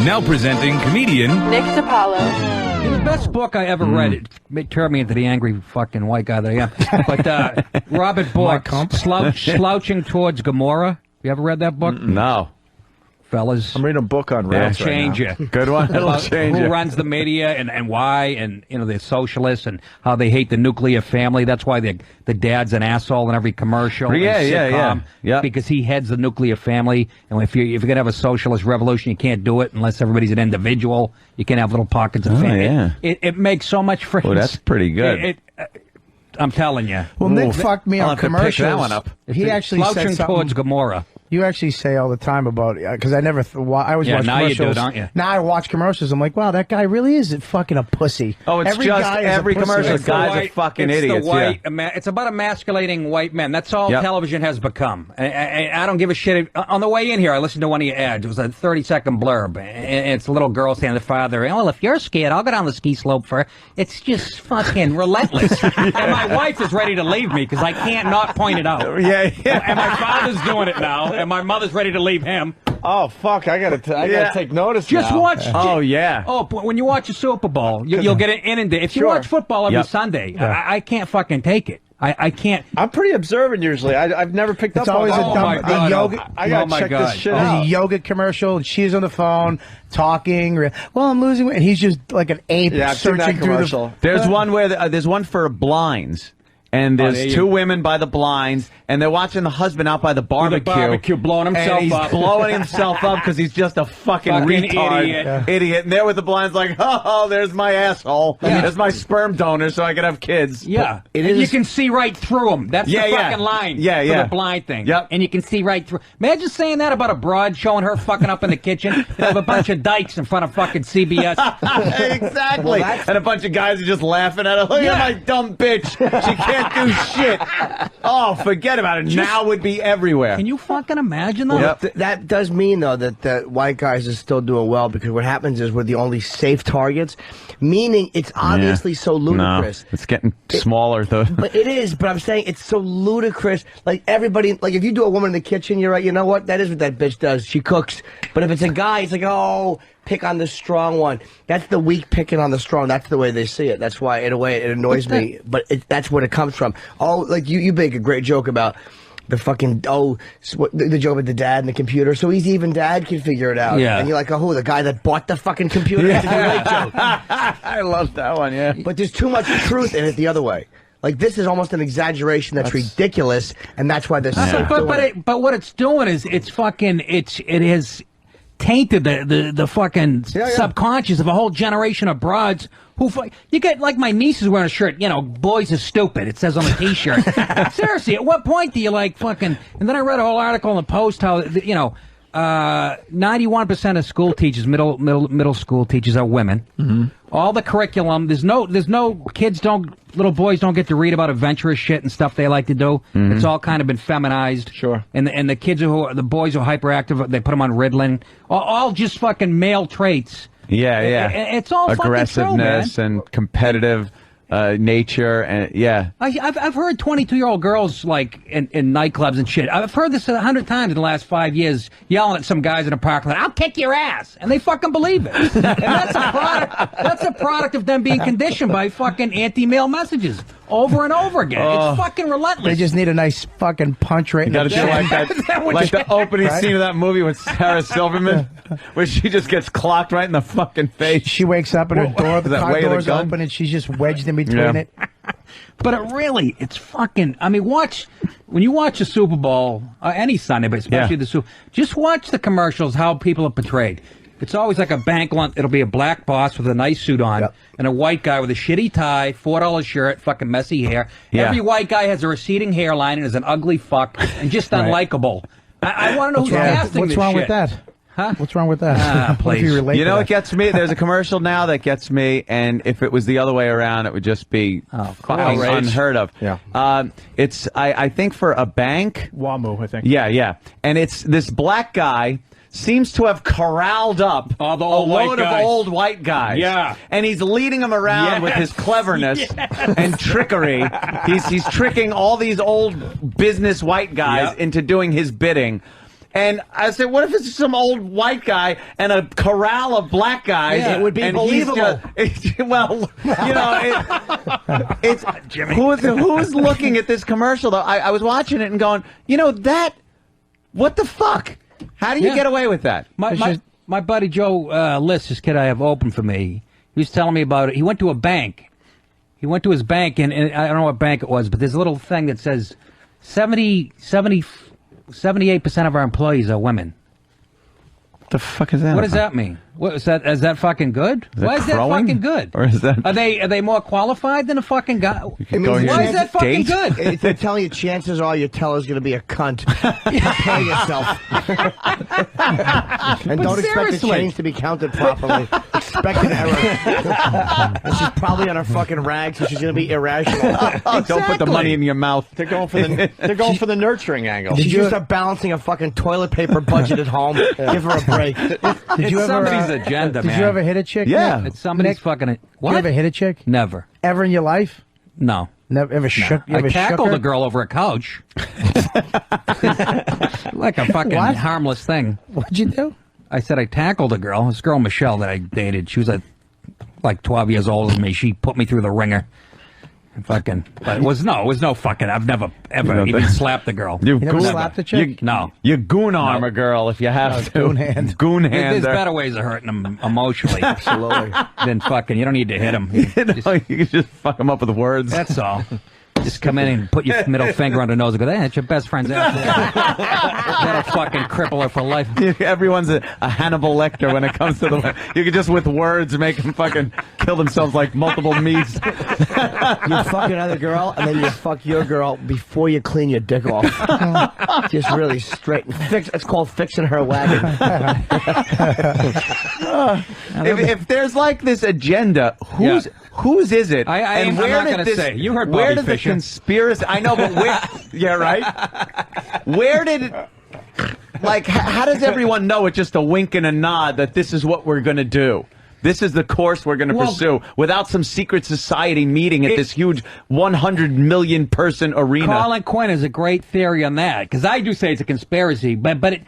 Now presenting comedian Nick Dipaolo. The best book I ever read. It turned me into the angry fucking white guy that I am. But Robert Bork, Slouching Towards Gomorrah. You ever read that book? No. Fellas, I'm reading a book on rats it'll change you. Good one. It'll change who you. runs the media and why, and the socialists and how they hate the nuclear family. That's why the dad's an asshole in every commercial. Yeah. Because he heads the nuclear family. And if you're gonna have a socialist revolution, you can't do it unless everybody's an individual. You can't have little pockets of family. Yeah. It makes so much friends. Oh, that's pretty good. I'm telling you. Well, Nick fucked me I'll on have to pick commercials. that one up. He actually said Slouching something. Towards Gomorrah. You actually say all the time about because I never. I always watch now you commercials. do, don't you? Now I watch commercials. I'm like, wow, that guy really is fucking a pussy. Oh, it's every just guy is every a pussy. commercial It's the guy's a white- fucking it's idiot. It's about emasculating white men. That's all Yep. television has become. I don't give a shit. On the way in here, I listened to one of your ads. It was a 30-second blurb. And it's a little girl saying to the father, "Oh, well, if you're scared, I'll go down the ski slope for." It's just fucking relentless. And my wife is ready to leave me because I can't not point it out. Yeah. And my father's doing it now, and my mother's ready to leave him. Oh fuck! I gotta take notice. Just now. watch. Oh, yeah. Oh, but when you watch a Super Bowl, you'll get inundated. If you watch football every Sunday, I can't fucking take it. I can't. I'm pretty observant usually. I've never picked It's up always on a that. dumb my God, yoga. I gotta check this shit out. There's a yoga commercial, and she's on the phone talking. Well, I'm losing weight, and he's just like an ape Yeah, I've seen that searching through commercial. There's one where there's one for blinds. And there's two women by the blinds, and they're watching the husband out by the barbecue. blowing himself and he's up. blowing himself up because he's just a fucking retard idiot. And there with the blinds like, oh, there's my asshole. There's my sperm donor so I can have kids. Yeah. It And is- you can see right through them. That's the fucking line for the blind thing. Yep. And you can see right through. Imagine saying that about a broad showing her fucking up in the kitchen. You have a bunch of dykes in front of fucking CBS. Exactly. And a bunch of guys are just laughing at her. Look at my dumb bitch. She can't do shit. Oh, forget about it. Now would be everywhere. Can you fucking imagine that? Yep. That does mean, though, that the white guys are still doing well, because what happens is we're the only safe targets, meaning it's obviously so ludicrous. No, it's getting smaller, though. But it is, but I'm saying it's so ludicrous. Like, everybody, like, if you do a woman in the kitchen, you're right, you know what? That is what that bitch does. She cooks. But if it's a guy, it's like, oh, pick on the strong one. That's the weak picking on the strong. That's the way they see it. That's why, in a way, it annoys me. But that's where it comes from. Oh, like, you make a great joke about the fucking, the joke with the dad and the computer. So even dad can figure it out. Yeah. And you're like, oh, who, the guy that bought the fucking computer? That's a great joke. I love that one, yeah. But there's too much truth in it the other way. Like, this is almost an exaggeration that's ridiculous, and that's why they're so But what it's doing is it has tainted the fucking subconscious of a whole generation of broads who you get, like, my niece is wearing a shirt, boys are stupid, it says on the t-shirt. Seriously, at what point do you, like, fucking... And then I read a whole article in the Post how 91% of school teachers, middle school teachers, are women. Mm-hmm. All the curriculum, there's no little boys don't get to read about adventurous shit and stuff they like to do. Mm-hmm. It's all kind of been feminized. Sure. And the kids the boys who are hyperactive, they put them on Ritalin. All just fucking male traits. Yeah. It's all aggressiveness fucking true, man. and competitive nature, and I've heard 22-year-old girls, like, in nightclubs and shit. I've heard this 100 times in the last 5 years, yelling at some guys in a parking lot, "I'll kick your ass," and they fucking believe it. And that's a product of them being conditioned by fucking anti-male messages over and over again. It's fucking relentless. They just need a nice fucking punch right in got the to do like that, like the opening scene of that movie with Sarah Silverman, where she just gets clocked right in the fucking face. She wakes up and her door, the car door's open, and she's just wedged in between it. But it's fucking... I mean, when you watch a Super Bowl, any Sunday, but especially the Super... Just watch the commercials, how people are portrayed. It's always like a bank lunch. It'll be a black boss with a nice suit on, and a white guy with a shitty tie, $4 shirt, fucking messy hair. Yeah. Every white guy has a receding hairline and is an ugly fuck and just unlikable. I want to know who's casting What's this wrong shit. with that? Huh? What's wrong with that? Please. You know what gets me? There's a commercial now that gets me, and if it was the other way around, it would just be fucking unheard of. Yeah. It's I think for a bank. WAMU, I think. Yeah. And it's this black guy seems to have corralled up a load of old white guys. Yeah. And he's leading them around with his cleverness and trickery. He's tricking all these old business white guys into doing his bidding. And I said, what if it's some old white guy and a corral of black guys? Yeah, it would be and believable. Well, you know, it's Jimmy. Who's looking at this commercial, though? I was watching it and going, you know, what the fuck? How do you get away with that? My buddy Joe List, this kid I have open for me, he was telling me about it. He went to a bank. He went to his bank, and I don't know what bank it was, but there's a little thing that says 78% of our employees are women. What the fuck is that? What does that mean? What is that? Is that fucking good? Why is that crowing? fucking good? Or is that? Are they more qualified than a fucking guy? Why Why is that fucking good? They're telling you chances are your teller's going to be a cunt. Prepare yourself. And don't expect the change to be counted properly. Expect an error. And she's probably on her fucking rag, so she's going to be irrational. Exactly. Don't put the money in your mouth. They're going for the nurturing angle. Did you start balancing a fucking toilet paper budget at home? Give her a break. Did you somebody's agenda, man. Did you ever hit a chick? Yeah. Nick? It's somebody's fucking... Did What? you ever hit a chick? Never. Ever in your life? No. Never ever shook. You I ever tackled shook her? a girl over a couch. Like a fucking What? harmless thing. What'd you do? I said I tackled a girl. This girl, Michelle, that I dated. She was like 12 years older than me. She put me through the ringer. Fucking, but it was no fucking. I've never ever even slapped a girl. You never slapped a chick? No. You goon arm a girl if you have to. Goon hand. Goon hand. There's better ways of hurting them emotionally. Absolutely. Than fucking. You don't need to hit them. You can just fuck them up with words. That's all. Just come in and put your middle finger on her nose and go, hey, that's your best friend's ass. That'll fucking cripple her for life. Everyone's a Hannibal Lecter when it comes to the... You can just, with words, make them fucking kill themselves like multiple meats. You fuck another girl, and then you fuck your girl before you clean your dick off. Just really straight. It's called fixing her wagon. If there's like this agenda, whose is it? I'm not going to say. You heard Bobby where did Fischer. the conspiracy... I know, but where... Yeah, right? Where did it... Like, how does everyone know it's just a wink and a nod that this is what we're going to do? This is the course we're going to pursue without some secret society meeting at this huge 100 million person arena. Colin Quinn is a great theory on that, because I do say it's a conspiracy, but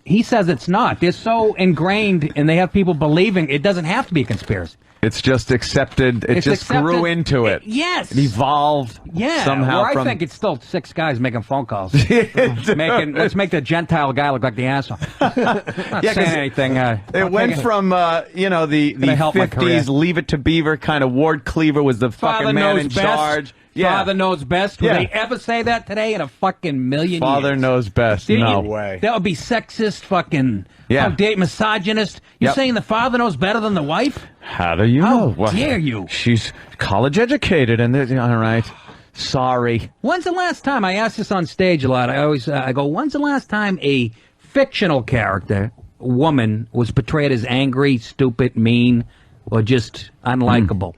he says it's not. They're so ingrained, and they have people believing it doesn't have to be a conspiracy. It's just accepted. It just grew into it. Yes. It evolved somehow I think it's still 6 guys making phone calls. Let's make the Gentile guy look like the asshole. Not saying anything. It went from, the 50s, Leave It to Beaver, kind of Ward Cleaver was the fucking man in charge. Father knows best. Would they ever say that today in a fucking million Father years? knows best. No way. That would be sexist, fucking, misogynist. You're saying the father knows better than the wife? How do you know? How dare you? She's college educated, and all right. Sorry. When's the last time, I ask this on stage a lot, I go, when's the last time a fictional character, woman, was portrayed as angry, stupid, mean, or just unlikable?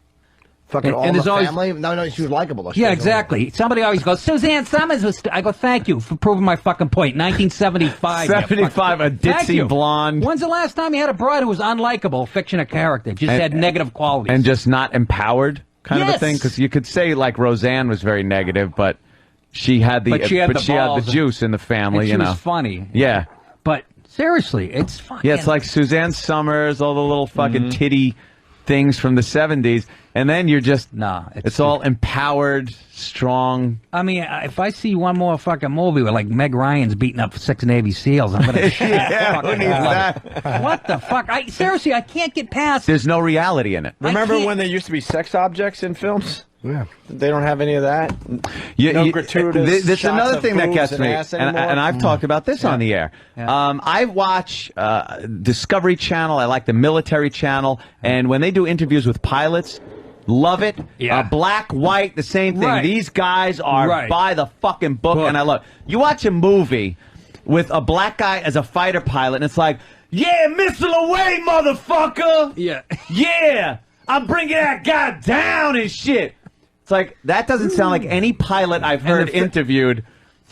Fucking all the family? No, she was likable. Yeah, exactly. Somebody always goes, Suzanne Summers was... I go, thank you for proving my fucking point. 1975. 75, a ditzy blonde. When's the last time you had a broad who was unlikable, fictional character, just had negative qualities? And just not empowered, kind of a thing? Because you could say, like, Roseanne was very negative, but she had the, she had the juice in the family, and she was funny. Yeah. But seriously, it's fucking... Yeah, it's like Suzanne Summers, all the little fucking titty things from the 70s, and then you're just it's all empowered, strong. I mean, if I see one more fucking movie where like Meg Ryan's beating up 6 Navy SEALs, I'm gonna who needs that? What the fuck? Seriously, I can't get past. There's no reality in it. Remember when there used to be sex objects in films? Yeah, they don't have any of that. No gratuitous. That's shots another of thing that boobs gets and me, ass and anymore. I've talked about this on the air. I watch Discovery Channel. I like the Military Channel, and when they do interviews with pilots, love it. Black, white, the same thing. Right. These guys are by the fucking book, and I love it. You watch a movie with a black guy as a fighter pilot, and it's like, yeah, missile away, motherfucker. Yeah, I'm bringing that guy down and shit. It's like, that doesn't sound like any pilot I've heard interviewed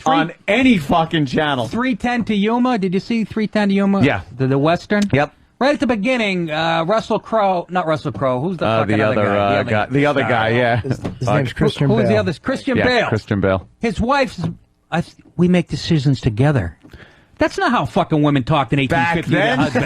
on any fucking channel. 310 to Yuma. Did you see 310 to Yuma? Yeah. The Western? Yep. Right at the beginning, Russell Crowe, not Russell Crowe, who's the fucking other guy? The other guy, yeah. His name's Christian Bale. Who was the other? Christian Bale. Christian Bale. His wife's, we make decisions together. That's not how fucking women talked in 1850 to their husband.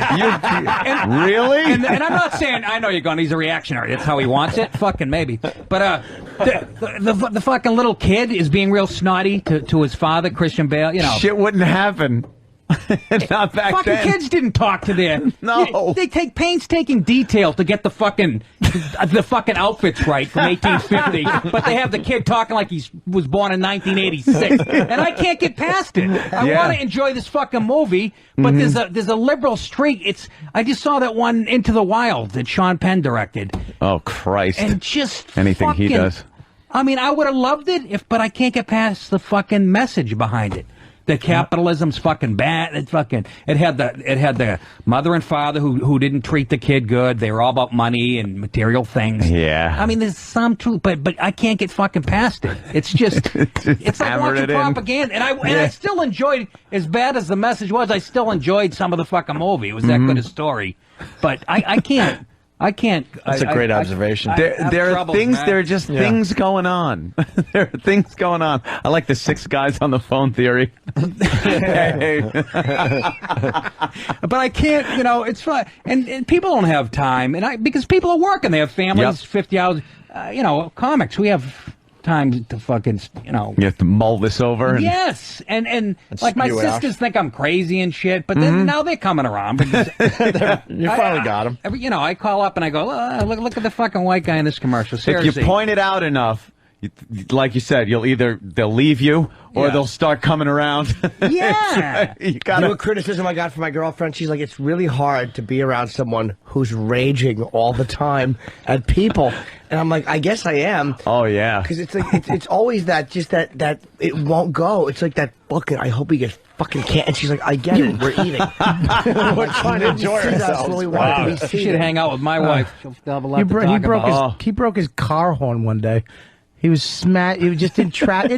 Really? And I'm not saying, I know you're going, he's a reactionary. That's how he wants it. Fucking maybe. But the fucking little kid is being real snotty to his father, Christian Bale. You know, shit wouldn't happen. Not back fucking then. kids didn't talk to their. No. They take painstaking detail to get the fucking outfits right from 1850, but they have the kid talking like he was born in 1986, and I can't get past it. I want to enjoy this fucking movie, but there's a liberal streak. I just saw that one Into the Wild that Sean Penn directed. Oh Christ! And just anything he does. I mean, I would have loved it but I can't get past the fucking message behind it. That capitalism's fucking bad. It had the mother and father who didn't treat the kid good. They were all about money and material things. Yeah. I mean, there's some truth, but I can't get fucking past it. It's just it's like watching propaganda. And I still enjoyed, as bad as the message was, I still enjoyed some of the fucking movie. It was that good a story. But I can't. That's a great observation. There are things. There are just things going on. There are things going on. I like the 6 guys on the phone theory. But I can't. You know, it's fun, and people don't have time, because people are working. They have families, 50 hours. Comics. We have time to fucking, You have to mull this over. Yes, and like my sisters think I'm crazy and shit, but then now they're coming around. Because you finally got them. I call up and I go, look at the fucking white guy in this commercial. Seriously. If you point it out enough, like you said, they'll leave you or they'll start coming around. Yeah. You know what criticism I got from my girlfriend? She's like, it's really hard to be around someone who's raging all the time at people. And I'm like, I guess I am. Oh, yeah. Because it's like, it's always that it won't go. It's like that bucket. I hope he gets fucking can't. And she's like, I get it. We're eating. We're trying to enjoy ourselves. You should hang out with my wife. She'll have a lot to talk about. He broke his car horn one day. He was He was just in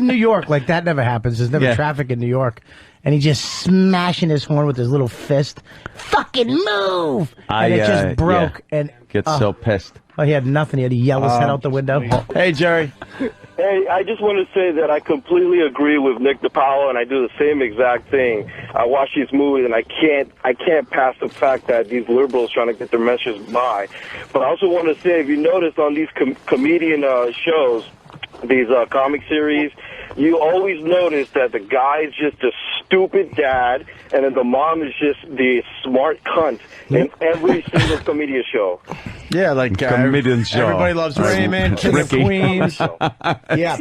New York. Like, that never happens. There's never traffic in New York. And he just smashing his horn with his little fist. Fucking move! And it just broke. And gets so pissed. Oh, he had nothing. He had to yell his head out the window. Hey, Jerry. Hey, I just want to say that I completely agree with Nick Dipaolo, and I do the same exact thing. I watch these movies, and I can't pass the fact that these liberals trying to get their message by. But I also want to say, if you notice on these comedian shows, these comic series, you always notice that the guy is just a stupid dad, and then the mom is just the smart cunt in every single comedian show. Yeah, like comedian show. Everybody loves Raymond, King of Queens. Yeah.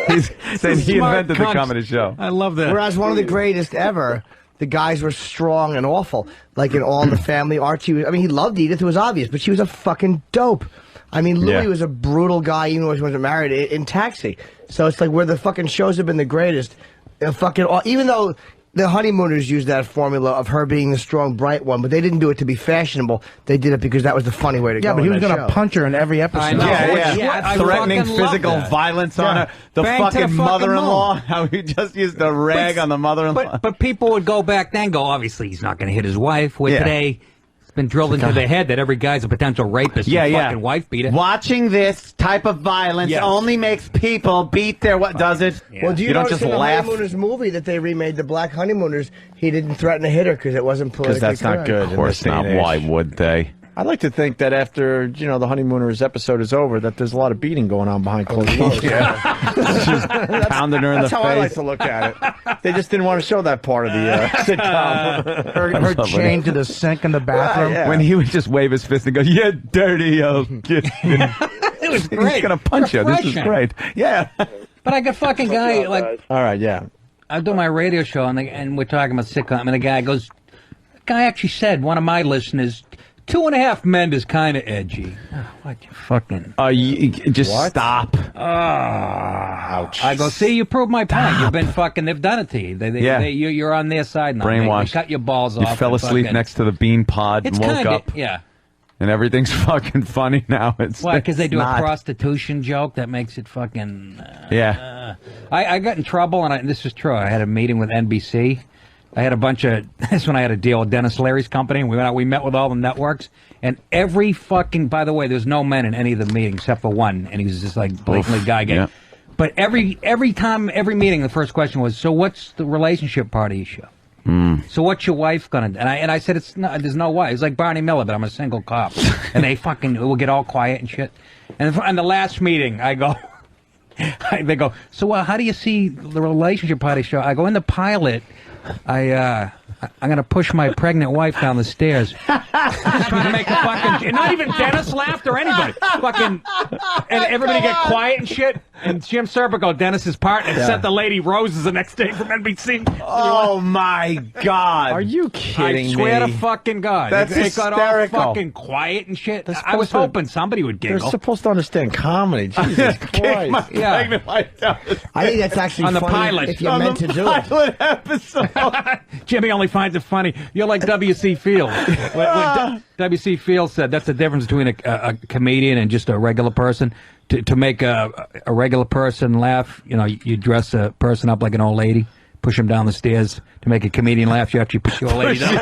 He's saying he invented the comedy show. I love that. Whereas one of the greatest ever, the guys were strong and awful. Like in All in the Family, Archie, he loved Edith, it was obvious, but she was a fucking dope. Louis was a brutal guy, even though he wasn't married, in Taxi. So it's like where the fucking shows have been the greatest. Even though the Honeymooners used that formula of her being the strong, bright one, but they didn't do it to be fashionable. They did it because that was the funny way to go. Yeah, but he was going to punch her in every episode. I know. Yeah. Threatening physical violence on her. The fucking mother-in-law. How he just used the rag on the mother-in-law. But people would go back then and go, obviously he's not going to hit his wife. Today, it's been drilled into their head that every guy's a potential rapist and fucking wife beater. Watching this type of violence only makes people beat their does it? Yeah. Well, do you don't notice just in the laugh? Honeymooners movie that they remade, the Black Honeymooners, he didn't threaten to hit her because it wasn't politically Because that's not good. Of course not. Why would they? I'd like to think that after, the Honeymooners episode is over, that there's a lot of beating going on behind closed doors. Just pounding her in the face. That's how I like to look at it. They just didn't want to show that part of the sitcom. Her chained to the sink in the bathroom. When he would just wave his fist and go, "Yeah, dirty old kid." It was great. He's gonna punch you. This is great. Yeah. But I got fucking guy like. All right, yeah. I do my radio show and we're talking about sitcom, and the guy goes, actually said, one of my listeners, 2.5 Men is kind of edgy. Oh, what you fucking... Just stop. Ouch. I go, see, you proved my point. You've been fucking... They've done it to you. You're on their side now. Brainwashed. They cut your balls off. You fell asleep next to the bean pod and woke up. Yeah. And everything's fucking funny now. Why? Because they do a prostitution joke that makes it fucking... I got in trouble, and this is true. I had a meeting with NBC. I had a bunch of... This when I had a deal with Dennis Leary's company. And we met with all the networks. And every fucking... By the way, there's no men in any of the meetings except for one. And he was just like blatantly guy gay. Yeah. But every time, every meeting, the first question was, so what's the relationship part of your show? So what's your wife gonna do? And I said, there's no wife. It's like Barney Miller, but I'm a single cop. And they fucking will get all quiet and shit. And in the last meeting, I go, they go, so how do you see the relationship party show? I go, in the pilot, I'm gonna push my pregnant wife down the stairs. Just to make a fucking, and not even Dennis laughed or anybody. Fucking, and everybody get quiet and shit. And Jim Serpico, Dennis's partner, sent the lady roses the next day from NBC. Oh my God! Are you kidding me? I swear to fucking God, That's it got all hysterical. fucking quiet and shit. I was hoping somebody would giggle. They're supposed to understand comedy. Jesus Christ! Yeah. I think that's actually on the funny pilot. if you're meant to do it. Pilot episode. Jimmy only finds it funny. You're like W.C. Fields. What W.C. Fields said, that's the difference between a comedian and just a regular person. To make a regular person laugh, you dress a person up like an old lady, push him down the stairs. To make a comedian laugh, you actually push your old lady down.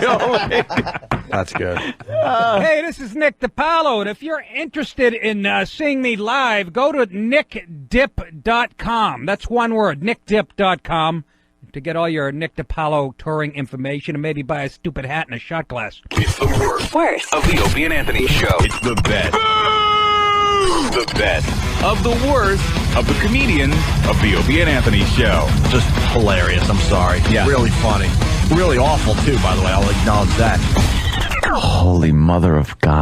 That's good. Hey, this is Nick Dipaolo, and if you're interested in seeing me live, go to nickdip.com. That's one word, nickdip.com. To get all your Nick Dipaolo touring information and maybe buy a stupid hat and a shot glass. It's the worst of the Opie and Anthony show. It's the best. The best of the worst of the comedians of the Opie and Anthony show. Just hilarious. I'm sorry. Yeah. Really funny. Really awful, too, by the way. I'll acknowledge that. Holy mother of God.